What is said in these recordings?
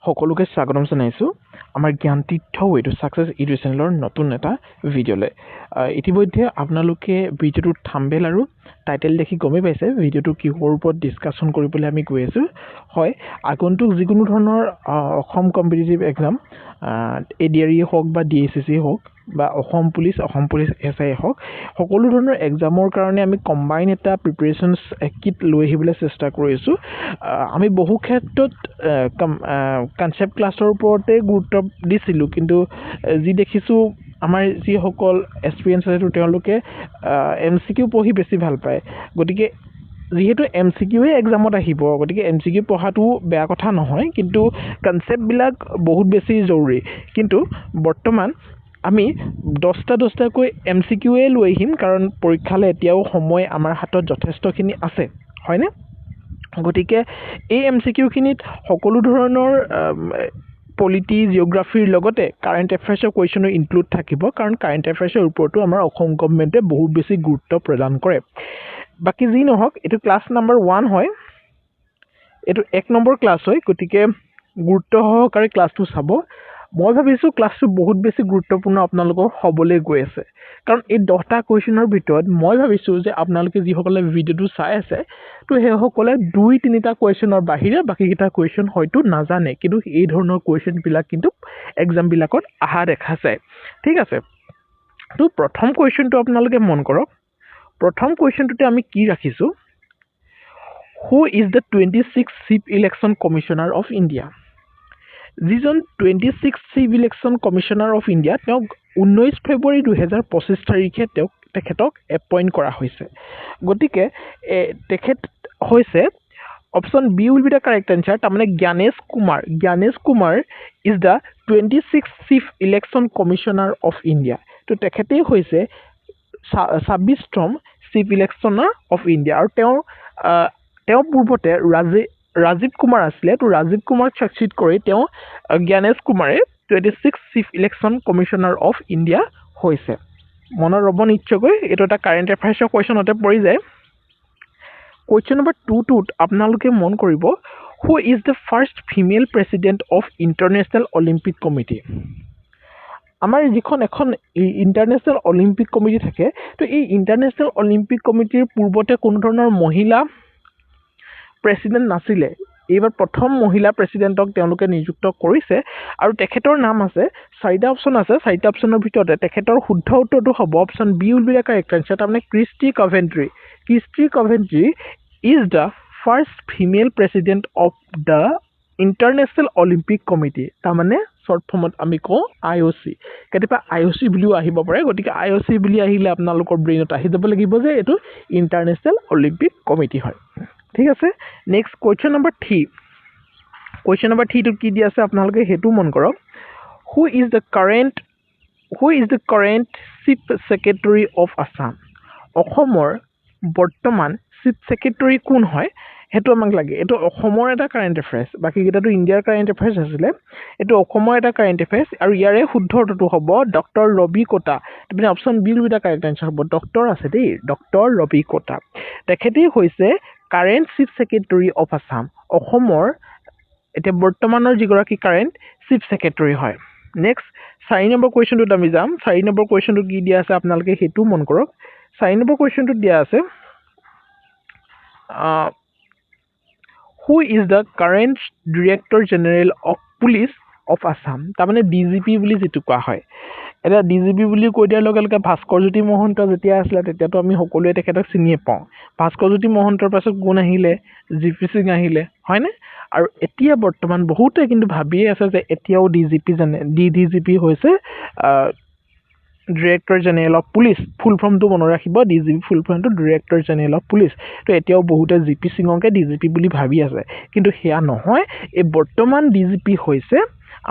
সকলোকে স্বাগতম জনাইছো আমাৰ জ্ঞান তীৰ্থ ৱে টু সাকসেস এডুকেশ্যনৰ নতুন এটা ভিডিঅ'লৈ ইতিমধ্যে আপোনালোকে ভিডিঅ'টোৰ থাম্বনেল আৰু টাইটেল দেখি গমে পাইছে ভিডিঅ'টো কিহৰ ওপৰত ডিসকাশন কৰিবলৈ আমি গৈ আছো হয় আগন্তুক যিকোনো ধৰণৰ অসম কম্পিটিটিভ এক্সাম এডিআৰই হওক বা ডিএসএসসি হওক বা অসম পুলিচ এসআই হওক সকলো ধৰণৰ এক্সামৰ কাৰণে আমি কম্বাইন এটা প্ৰিপাৰেচনছ কিট লৈ আহিবলৈ চেষ্টা কৰিছো আমি বহু ক্ষেত্ৰত কনসেপ্ট ক্লাছৰ ওপৰতে গুৰুত্ব দিছিলো কিন্তু যি দেখিছো আমাৰ যি সকল এক্সপেৰিয়েন্স আছে তেওঁলোকে এমসিকিউ পঢ়ি বেছি ভাল পায় গতিকে যেহেতু এমসিকিউ এক্সামত আহিব গতিকে এমসিকিউ পঢ়াটো বেয়া কথা নহয় কিন্তু কনসেপ্ট বিলাক বহুত বেছি জৰুৰী কিন্তু বৰ্তমান আমি 10টা কৈ এমসিকিউ লৈ আহিম কাৰণ পৰীক্ষালৈ এতিয়াও সময় আমাৰ হাতত যথেষ্টখিনি আছে হয়নে গতিকে এই এমসিকিউখিনিত সকলো ধৰণৰ পলিটি জিওগ্ৰাফিৰ লগতে কাৰেণ্ট এফেয়াৰ্ছৰ কুৱেশ্যনো ইনক্লুড থাকিব কাৰণ কাৰেণ্ট এফেয়াৰ্ছৰ ওপৰতো আমাৰ অসম গভৰ্ণমেণ্টে বহুত বেছি গুৰুত্ব প্ৰদান কৰে বাকি যি নহওক এটো ক্লাছ নম্বৰ 1 হয় এটো 1 নম্বৰ ক্লাছ হয় গতিকে গুৰুত্ব সহকাৰে ক্লাছটো চাব মই ভাবিছো ক্লাছটো বহুত বেছি গুৰুত্বপূৰ্ণ আপোনালোকৰ হবলৈ গৈ আছে কাৰণ এই 10টা কুৱেশ্যনৰ ভিতৰত মই ভাবিছো যে আপোনালোকে যি সকলে ভিডিওটো চাই আছে তো হে সকলে 2-3টা কুৱেশ্যনৰ বাহিৰে বাকিটা কুৱেশ্যন হয়তো নাজানে কিন্তু এই ধৰণৰ কুৱেশ্যন বিলাক কিন্তু এক্সাম বিলাকত আহা দেখা যায় ঠিক আছে তো প্ৰথম কুৱেশ্যনটো আপোনালোকে মন কৰক প্ৰথম কুৱেশ্যনটোতে আমি কি ৰাখিছো হু is the 26th chief election commissioner of India যিজন 26th chief election commissioner of India তেওঁক 19 ফেব্ৰুৱাৰী 2025 তাৰিখে তেখেতক এপইণ্ট কৰা হৈছে গতিকে তেখেত হৈছে option B will be the correct answer তাৰমানে Gyanesh Kumar is the 26th chief election commissioner of India তো তেখেতেই হৈছে 26তম চিফ ইলেকশ্যনাৰ অফ ইণ্ডিয়া আৰু তেওঁ পূৰ্বতে ৰাজীৱ কুমাৰ আছিলে তো ৰাজীৱ কুমাৰক সাকসিত কৰি তেওঁ জ্ঞানেশ কুমাৰে 26th chief election commissioner of India হৈছে মনত ৰব নিশ্চয়কৈ এটো এটা কাৰেণ্ট এফেয়াৰ্ছৰ কুৱেশ্যনতে পৰি যায় কুৱেশ্যন নম্বৰ 2 টোত আপোনালোকে মন কৰিব হু is the first female president of international Olympic committee আমাৰ যিখন এখন ইন্টাৰনেশ্যনেল অলিম্পিক কমিটি থাকে তো এই ইন্টাৰনেশ্যনেল অলিম্পিক কমিটিৰ পূৰ্বতে কোনো ধৰণৰ মহিলা প্ৰেসিডেন্ট নাছিলে এইবাৰ প্ৰথম মহিলা প্ৰেসিডেন্টক তেওঁলোকে নিযুক্ত কৰিছে আৰু তেখেতৰ নাম আছে চাৰিটা অপচন আছে চাৰিটা অপচনৰ ভিতৰতে তেখেতৰ শুদ্ধ উত্তৰটো হ'ব option B will be the correct answer তাৰমানে Kirsty Coventry is the first female president of the international Olympic committee তাৰমানে শৰ্ট ফৰ্মত আমি কওঁ IOC কেতিয়াবা IOC বুলিও আহিব পাৰে গতিকে IOC বুলি আহিলে আপোনালোকৰ ব্ৰেইনত আহি যাব লাগিব যে এটো ইন্টাৰনেশ্যনেল অলিম্পিক কমিটি হয় ঠিক আছে নেক্সট কুৱেশ্যন নম্বৰ 3 টো কি দি আছে আপোনালোকে হেতু মন কৰক who is the current chief secretary of Assam অসমৰ বৰ্তমান চিফ সেক্ৰেটাৰী কোন হয় হেতু আমাক লাগে এটো অসমৰ এটা কাৰেন্ট এফেয়াৰ্ছ বাকি কিটাটো ইণ্ডিয়াৰ কাৰেন্ট এফেয়াৰ্ছ আছিল এটো অসমৰ এটা কাৰেন্ট এফেয়াৰ্ছ আৰু ইয়াৰে শুদ্ধ উত্তৰটো হ'ব ডক্টৰ ৰবি কোটা মানে option B will be the correct answer হ'ব ডক্টৰ আছে দেই ডক্টৰ ৰবি কোটা তেখেতেই হৈছে current chief secretary of Assam অসমৰ এতিয়া বৰ্তমানৰ যিগৰাকী কাৰেন্ট চিফ সেক্ৰেটাৰী হয় নেক্সট 4 নম্বৰ কুৱেশ্যনটোত আমি যাম 4 নম্বৰ কুৱেশ্যনটো কি দিয়া আছে আপোনালোকে হেতু মন কৰক 4 নম্বৰ কুৱেশ্যনটোত দিয়া আছে হু is the current director general of police of Assam তাৰমানে ডিজিপি বুলি যেটো কোৱা হয় এটা ডিজিপি বুলি কৈ দিয়াৰ লগে লগে ভাস্কৰজ্যোতি মহন্ত যেতিয়া আছিলে তেতিয়াতো আমি সকলোৱে তেখেতক চিনিয়ে পাওঁ ভাস্কৰজ্যোতি মহন্তৰ পাছত কোন আহিলে জিপি সিং আহিলে হয়নে আৰু এতিয়া বৰ্তমান বহুতে কিন্তু ভাবিয়ে আছে যে এতিয়াও ডিজিপি হৈছে director general of police full ফৰ্মটো মনত ৰাখিব ডিজিপি ফুল ফৰ্মটো ডিৰেক্টৰ জেনেৰেল অফ পুলিচ তো এতিয়াও বহুতে জিপি সিংকে ডিজিপি বুলি ভাবি আছে কিন্তু হেয়া নহয় এই বৰ্তমান ডিজিপি হৈছে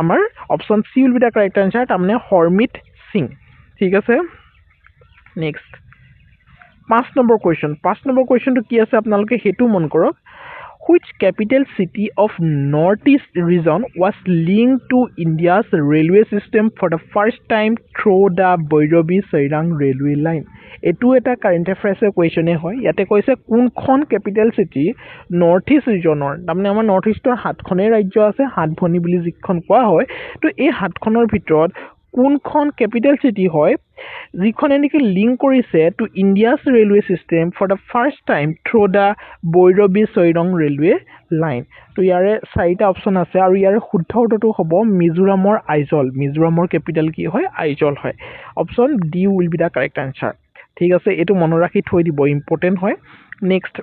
আমাৰ option C will be the correct answer তাৰমানে হৰমিত সিং ঠিক আছে নেক্সট 5 নম্বৰ কুৱেশ্যনটো কি আছে আপোনালোকে হেতু মন কৰক which capital city of northeast region was linked to India's railway system for the first time through the Bhairavi Sairang railway line? এটো এটা কাৰেণ্ট এফেয়াৰ্ছৰ কুৱেশ্যনে হয় ইয়াতে কৈছে কোনখন কেপিটেল চিটি নৰ্থ ইষ্ট ৰিজনৰ তাৰমানে আমাৰ নৰ্থ ইষ্টৰ 7খনেই ৰাজ্য আছে 7 ভনী বুলি যিখন কোৱা হয় তো এই 7খনৰ ভিতৰত কোনখন কেপিটেল চিটি হয় যিখনে নেকি লিংক কৰিছে to India's railway system for the first time through the Bairabi Sairang railway line তো ইয়াৰে 4টা অপশ্যন আছে আৰু ইয়াৰে শুদ্ধ উত্তৰটো হ'ব মিজোৰামৰ আইজল মিজোৰামৰ কেপিটেল কি হয় আইজল হয় option D will be the correct answer ঠিক আছে এটো মনত ৰাখি থৈ দিব ইম্পৰ্টেন্ট হয় নেক্সট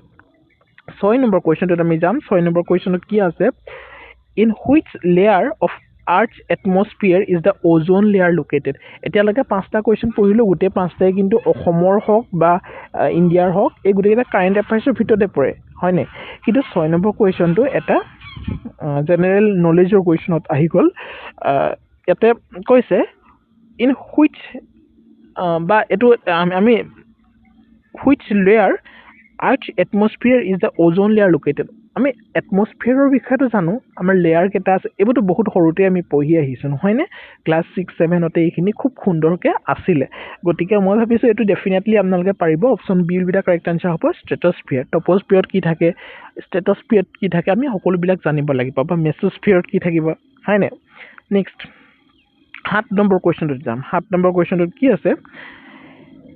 6 নম্বৰ কোৱেশ্চনটোত আমি যাম 6 নম্বৰ কোৱেশ্চনত কি আছে in which layer of Earth's atmosphere is the ozone layer located? এতিয়ালৈকে 5টা কোৱেশ্চন পঢ়িলো গোটেই 5টাই কিন্তু অসমৰ হওক বা ইণ্ডিয়াৰ হওক এই গোটেইটা কাৰেণ্ট এফেয়াৰ্ছৰ ভিতৰতে পৰে হয়নে কিন্তু 6 নম্বৰ কোৱেশ্চনটো এটা জেনেৰেল নলেজৰ কোৱেশ্চনত আহি গ'ল ইয়াতে কৈছে ইন হুইচ বা এটো আমি which layer Earth's atmosphere is the ozone layer located আমি এটমস্ফিয়াৰৰ বিষয়টো জানো আমাৰ লেয়াৰ কেটা আছে এবটো বহুত সৰুতে আমি পঢ়ি আহিছো নহয়নে ক্লাস 6 7 তে এইখিনি খুব সুন্দৰকে আছিল গতিকে মই ভাবিছো এটো ডেফিনেটলি আপোনালোকে পাৰিব option B will be the correct answer হ'ব স্ট্ৰেটোস্ফিয়াৰ টপোস্ফিয়াৰত কি থাকে স্ট্ৰেটোস্ফিয়াৰত কি থাকে আমি সকলো বিলাক জানিব লাগিব বা মেসোস্ফিয়াৰত কি থাকিব হয়নে নেক্সট 7 নম্বৰ কোৱেশ্চনটো যাম 7 নম্বৰ কোৱেশ্চনটো কি আছে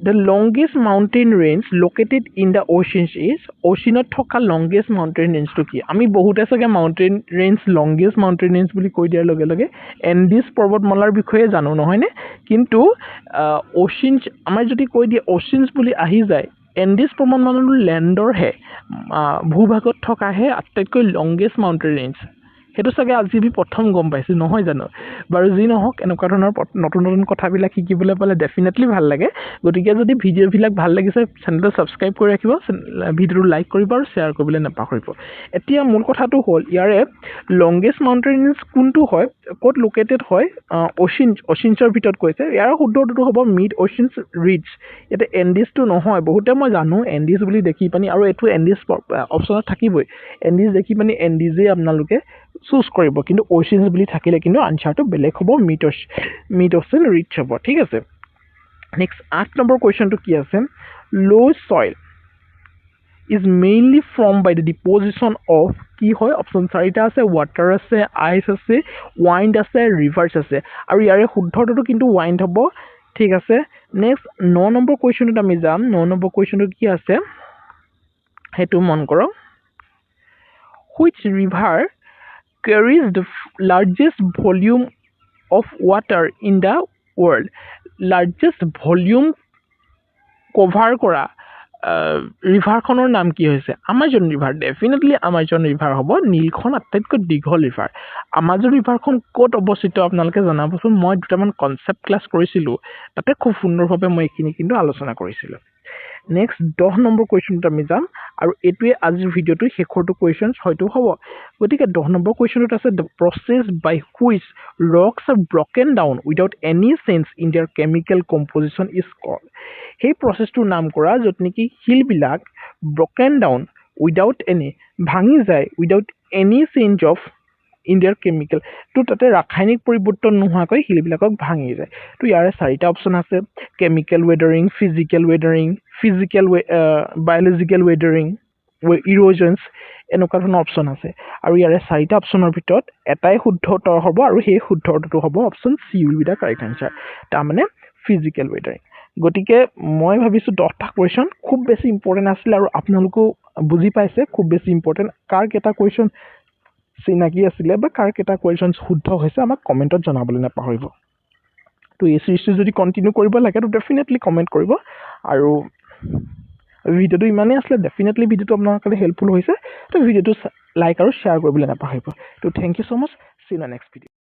The longest mountain range located in the oceans is oceanot thoka longest mountain range to ki ami bahute sage mountain range longest mountain range buli koi diar loge loge Andes পৰ্বতমালাৰ বিষয়ে জানো নহয় নে কিন্তু oceans আমাৰ যদি কৈ দিয়ে oceans বুলি আহি যায় Andes পৰ্বতমালাৰ ল্যান্ডৰ হে ভূভাগত থকা হে আটাইতকৈ longest mountain range হেতু সগে আজি আমি প্ৰথম গম পাইছো নহয় জানো বাৰু যি নহওক এনেকুৱা ধৰণৰ নতুন নতুন কথাবিলাক শিকিবলৈ পালে ডেফিনেটলি ভাল লাগে গতিকে যদি ভিডিঅ'বিলাক ভাল লাগিছে চেনেলটো সাবস্ক্ৰাইব কৰি ৰাখিব ভিডিঅ'টো লাইক কৰিব আৰু শেয়াৰ কৰিবলৈ নাপাহৰিব এতিয়া মূল কথাটো হ'ল ইয়াৰে লংগেষ্ট মাউণ্টেন ৰেঞ্জ কোনটো হয় ক'ত লোকেটেড হয় অচিনছৰ ভিতৰত কৈছে ইয়াৰ শুদ্ধটো হ'ব মিড অচিনছ ৰিজ এটা এন্ডিছটো নহয় বহুতে মই জানো এন্ডিছ বুলি দেখি পানি আৰু এটো এন্ডিছ অপচনত থাকিবই এন্ডিছ দেখি পানি এন্ডিজে আপোনালোকে চুজ কৰিব কিন্তু ওশিয়ানছ বুলি থাকিলে কিন্তু আনসাৰটো বেলেগ হ'ব মিড অচিন ৰিচ হ'ব ঠিক আছে নেক্সট 8 নম্বৰ কোৱেশ্চনটো কি আছে লো soil is mainly formed by the deposition of কি হয় অপচন 4টা আছে ওয়াটাৰ আছে আইস আছে ওয়াইন্ড আছে ৰিভাৰ্স আছে আৰু ইয়াৰে শুদ্ধটো কিন্তু ওয়াইন্ড হ'ব ঠিক আছে নেক্সট 9 নম্বৰ কোৱেশ্চনটো আমি যাম 9 নম্বৰ কোৱেশ্চনটো কি আছে হেতু মন কৰক which river carries the largest volume of water in the world largest volume cover কৰা ৰিভাৰখনৰ নাম কি হৈছে Amazon river definitely Amazon river হ'ব নীলখন আটাইতকৈ দীঘল ৰিভাৰ আমাজন ৰিভাৰখন ক'ত অৱস্থিত আপোনালোকে জনাবচোন মই দুটামান কনসেপ্ট ক্লাস কৰিছিলো তাতে খুব সুন্দৰভাৱে মই এইখিনি কিন্তু আলোচনা কৰিছিলো নেক্সট 10 নম্বৰ কোৱেশ্চনটো আমি যাম আৰু এটোৱে আজিৰ ভিডিওটো শেষৰটো কোৱেশ্চনছ হয়তো হ'ব গতিকে 10 নম্বৰ কোৱেশ্চনটো আছে the process by which rocks are broken down without any change in their chemical composition is called সেই প্ৰসেসটোৰ নাম কৰা যত নেকি শিলবিলাক broken down without any ভাঙি যায় without any change of in their chemical তো তাতে ৰাসায়নিক পৰিৱৰ্তন নোহোৱাকৈ শিলবিলাকক ভাঙি যায় তো ইয়াৰে 4টা অপচন আছে কেমিক্যাল ওয়েদাৰিং ফিজিক্যাল বায়োলজিক্যাল ওয়েদাৰিং ইৰোজনছ এনেকুৱা ধৰণৰ অপচন আছে আৰু ইয়াৰে 4টা অপচনৰ ভিতৰত এটাই শুদ্ধ উত্তৰ হ'ব আৰু সেই শুদ্ধ উত্তৰটো হ'ব option C will be the correct answer তাৰ মানে ফিজিক্যাল ওয়েদাৰিং গতিকে মই ভাবিছো 10টা কোৱেশ্চন খুব বেছি ইম্পৰ্টেন্ট আছিল আৰু আপোনালোকো বুজি পাইছে খুব বেছি ইম্পৰ্টেন্ট কাৰ কেটা কোৱেশ্চন চিনাকি আছিলে বা কাৰ কেটা কোৱেশ্চন শুদ্ধ হৈছে আমাক কমেন্টত জনাবলৈ নাপাহৰিব তো এই সিৰিজটো যদি কন্টিনিউ কৰিব লাগে তো ডেফিনেটলি কমেন্ট কৰিব আৰু ভিডিওটো ইমানেই আছিল ডেফিনেটলি ভিডিওটো আপোনালোকৰ কাৰণে হেল্পফুল হৈছে তো ভিডিওটো লাইক আৰু শেয়াৰ কৰিবলৈ নাপাহৰিব তো thank you so much see you next video